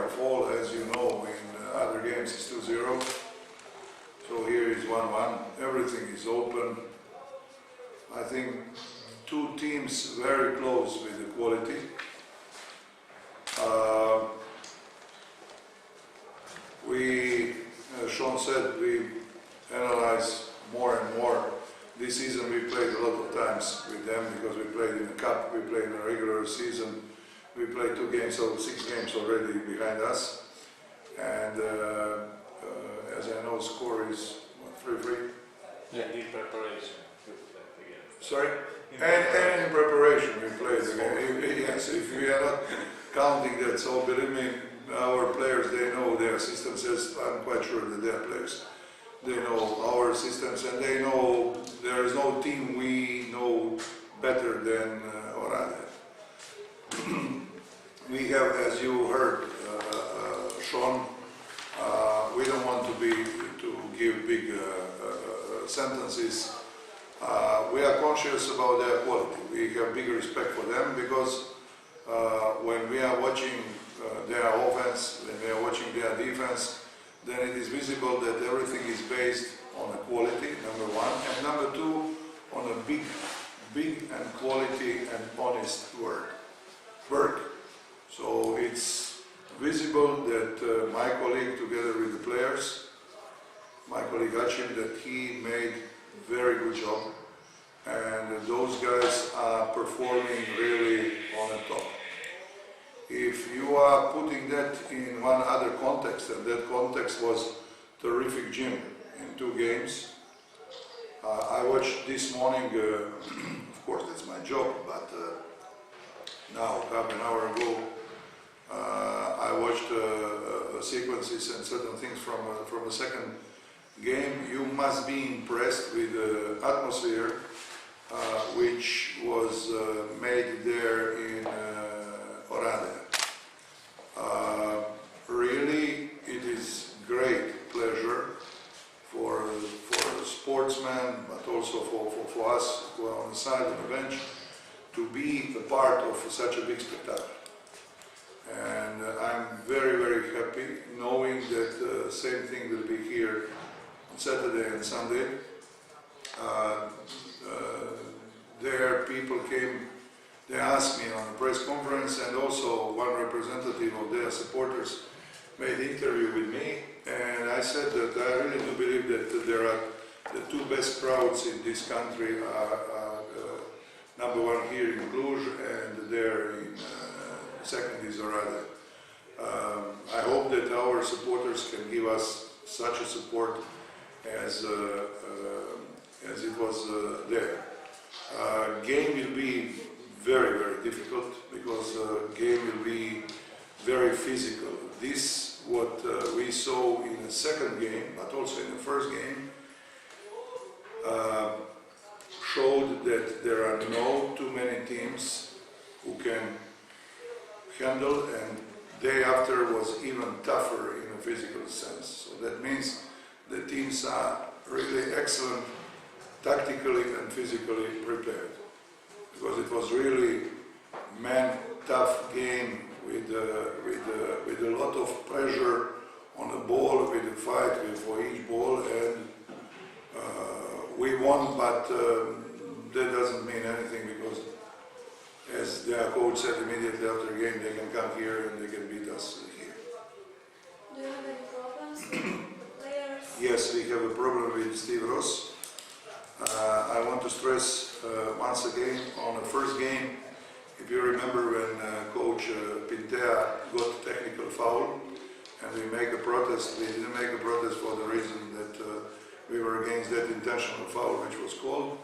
fall, as you know, in other games is 2-0. So here is 1-1. Everything is open. I think two teams very close with the quality. As Sean said, we analyze more and more. This season we played a lot of times with them because we played in the cup, we played in a regular season. We played 2 games, so 6 games already behind us. And as I know, score is 3-3. Yeah, in preparation. Sorry? And in preparation we played again. Yes, if we are not counting that, so believe me, our players, they know their systems, as I'm quite sure that their players, they know our systems, and they know there is no team we know better than Oradea. We have, as you heard, Sean, we don't want to give big sentences. We are conscious about their quality. We have big respect for them because when we are watching their offense, when we are watching their defense, then it is visible that everything is based on a quality, number one, and number two, on a big and quality and honest work. So it's visible that my colleague, together with the players, my colleague Achim, that he made very good job, and those guys are performing really on the top. If you are putting that in one other context, and that context was terrific gym in 2 games. I watched this morning, of course that's my job, but now half an hour ago I watched sequences and certain things from the second game. You must be impressed with the atmosphere which was made there in Oradea. Really, it is great pleasure for a sportsman, but also for us who are on the side of the bench, to be a part of such a big spectacle. And I'm very, very happy knowing that the same thing will be here on Saturday and Sunday. There people came, they asked me on a press conference, and also one representative of their supporters made an interview with me, and I said that I really do believe that there are the 2 best crowds in this country are number 1 here in Cluj, and there in second is Oradea. I hope that our supporters can give us such a support as it was there. Game will be very, very difficult because game will be very physical. This, what we saw in the second game, but also in the first game, showed that there are no too many teams who can handle, and day after was even tougher in a physical sense. So that means the teams are really excellent tactically and physically prepared, because it was really man-tough game with a lot of pressure on the ball, with a fight for each ball, and we won, but that doesn't mean anything, because as their coach said immediately after the game, they can come here and they can beat us here. Do you have any problems with players? Yes, we have a problem with Steve Ross. I want to stress once again on the first game, if you remember when coach Pintea got technical foul and we make a protest, we didn't make a protest for the reason that we were against that intentional foul which was called,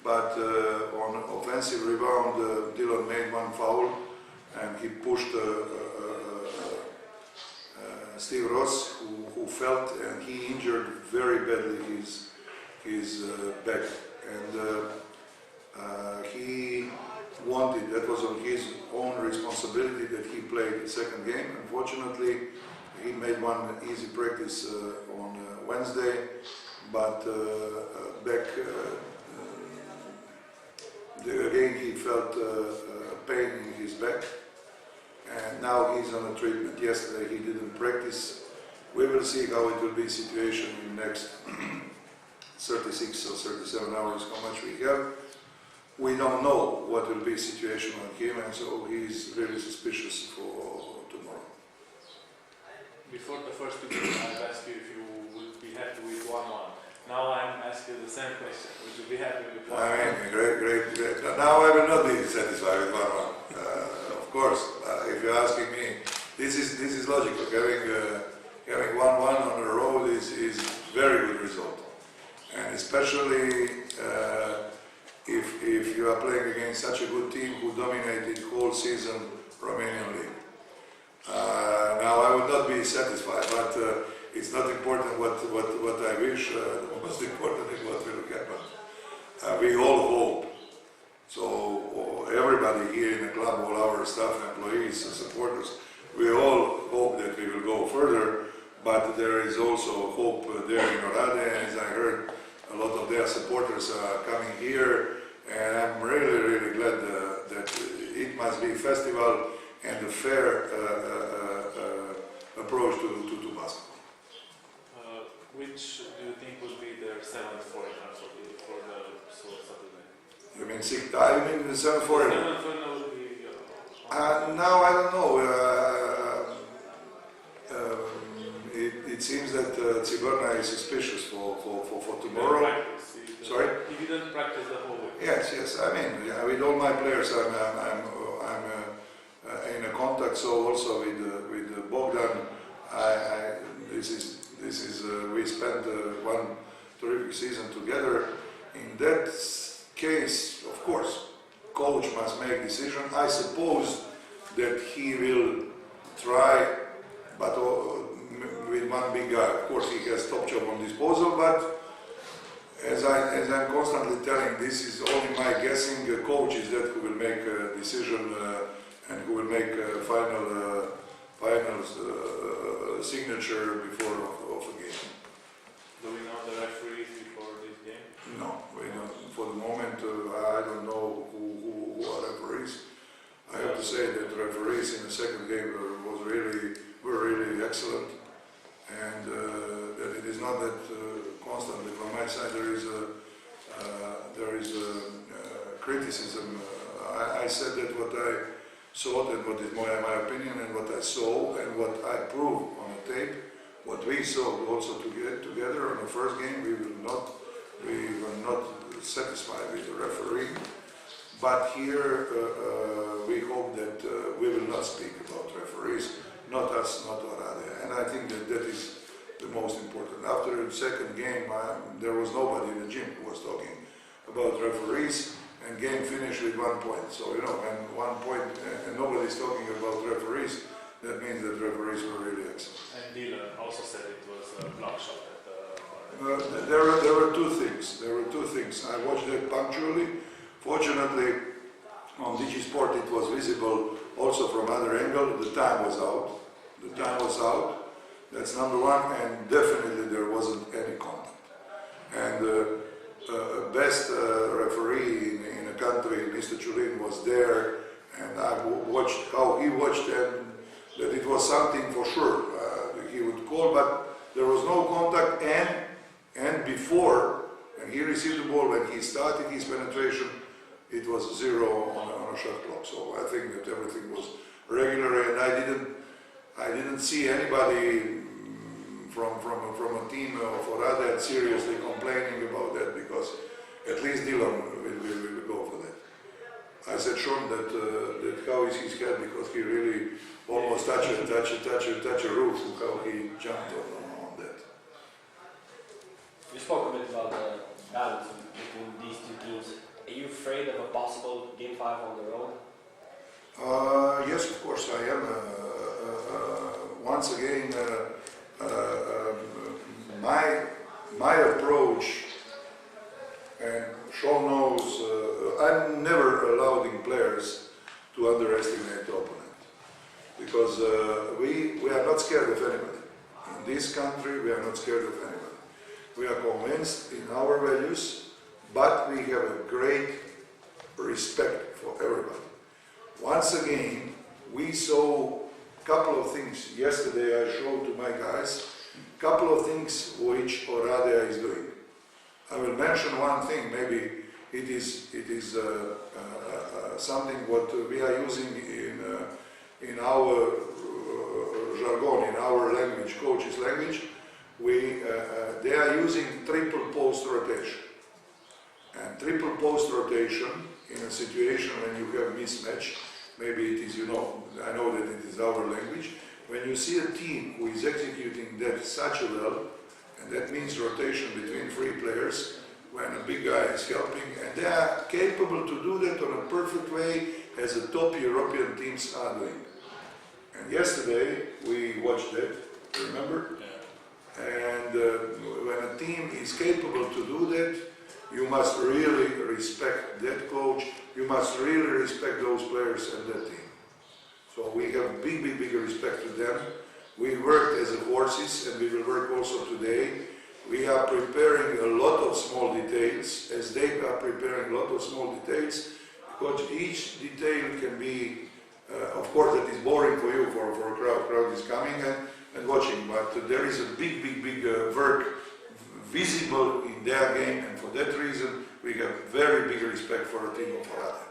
but on offensive rebound Dylan made 1 foul and he pushed Steve Ross who felt, and he injured very badly his back, and he wanted, that was on his own responsibility that he played the second game. Unfortunately, he made 1 easy practice on Wednesday, but back again he felt pain in his back, and now he's on a treatment. Yesterday he didn't practice. We will see how it will be situation in next 36 or 37 hours, how much we have. We don't know what will be situation on him, and so he's really suspicious for tomorrow. Before the first two games, I've asked you if you would be happy with 1-1. Now I'm asking you the same question. Would you be happy with 1-1? I mean, great. Now I will not be satisfied with 1-1. Of course, if you're asking me, this is logical. Having 1-1 on the road is very good result, and especially if you are playing against such a good team who dominated whole season Romanian league. Now I would not be satisfied, but it's not important what I wish. The most important is what will happen. We all hope. So everybody here in the club, all our staff, employees, supporters, we all hope that we will go further. But there is also hope there in Oradea, as I heard a lot of their supporters are coming here, and I'm really glad that it must be a festival and a fair approach to basketball. Which do you think would be their 7th foreigner for the Saturday? You mean six? I mean the 7th foreigner. 7th foreigner would be. Now I don't know. It seems that Tsiberna is suspicious for tomorrow. Sorry? He didn't practice the whole week. Yes. I mean, with all my players, I'm in a contact. So also with Bogdan, this is we spent one terrific season together. In that case, of course, coach must make decision. I suppose that he will try, but with one big guy. Of course, he has top job on disposal, but as I'm constantly telling, this is only my guessing. The coach is that who will make a decision and who will make a final signature before of a game. Do we know the referees before this game? No, we don't. For the moment, I don't know who are referees. I have to say that the referees in the second game were really excellent, and that it is not that constantly from my side there is criticism. I said that what I saw and what is my opinion and what I saw and what I proved on the tape, what we saw also together on the first game, we were not satisfied with the referee. But here we hope that we will not speak about referees, not us, not Oradea. And I think that is the most important. After the second game, there was nobody in the gym who was talking about referees, and game finished with 1 point. So, when 1 point and nobody is talking about referees, that means that referees were really excellent. And Dylan also said it was a block shot at the there were two things. I watched it punctually. Fortunately, on Digi Sport it was visible also from other angle. The time was out. That's number one, and definitely there wasn't any contact. And best referee in the country, Mr. Chulin, was there, and I watched how he watched, and that it was something for sure. He would call, but there was no contact, and before, and he received the ball, when he started his penetration, it was 0 on a shot clock. So I think that everything was regular, and I didn't see anybody from a team of Oradea seriously complaining about that, because at least Dylan will go for that. I said Sean that how is his head, because he really almost touched a roof, how he jumped on that. You spoke a bit about the balance between these two teams. Are you afraid of a possible Game 5 on the road? Yes, of course I am. Once again, my approach, and Sean knows, I'm never allowing players to underestimate the opponent, because we are not scared of anybody. In this country, we are not scared of anybody. We are convinced in our values, but we have a great respect for everybody. Once again, we saw a couple of things. Yesterday I showed to my guys a couple of things which Oradea is doing. I will mention one thing, maybe it is something what we are using in our jargon, in our language, coaches' language. They are using triple post rotation. And triple post rotation in a situation when you have mismatch, maybe it is, you know, I know that it is our language, when you see a team who is executing that such a well, and that means rotation between three players, when a big guy is helping, and they are capable to do that on a perfect way as the top European teams are doing. And yesterday we watched that, remember? Yeah. And when a team is capable to do that, you must really respect that coach, you must really respect those players and that team. So we have big respect to them. We worked as horses and we will work also today. We are preparing a lot of small details, as they are preparing a lot of small details, because each detail can be, of course that is boring for you, for a crowd. Crowd is coming and watching, but there is a big work visible in their game, and for that reason we have very big respect for a team of Oradea.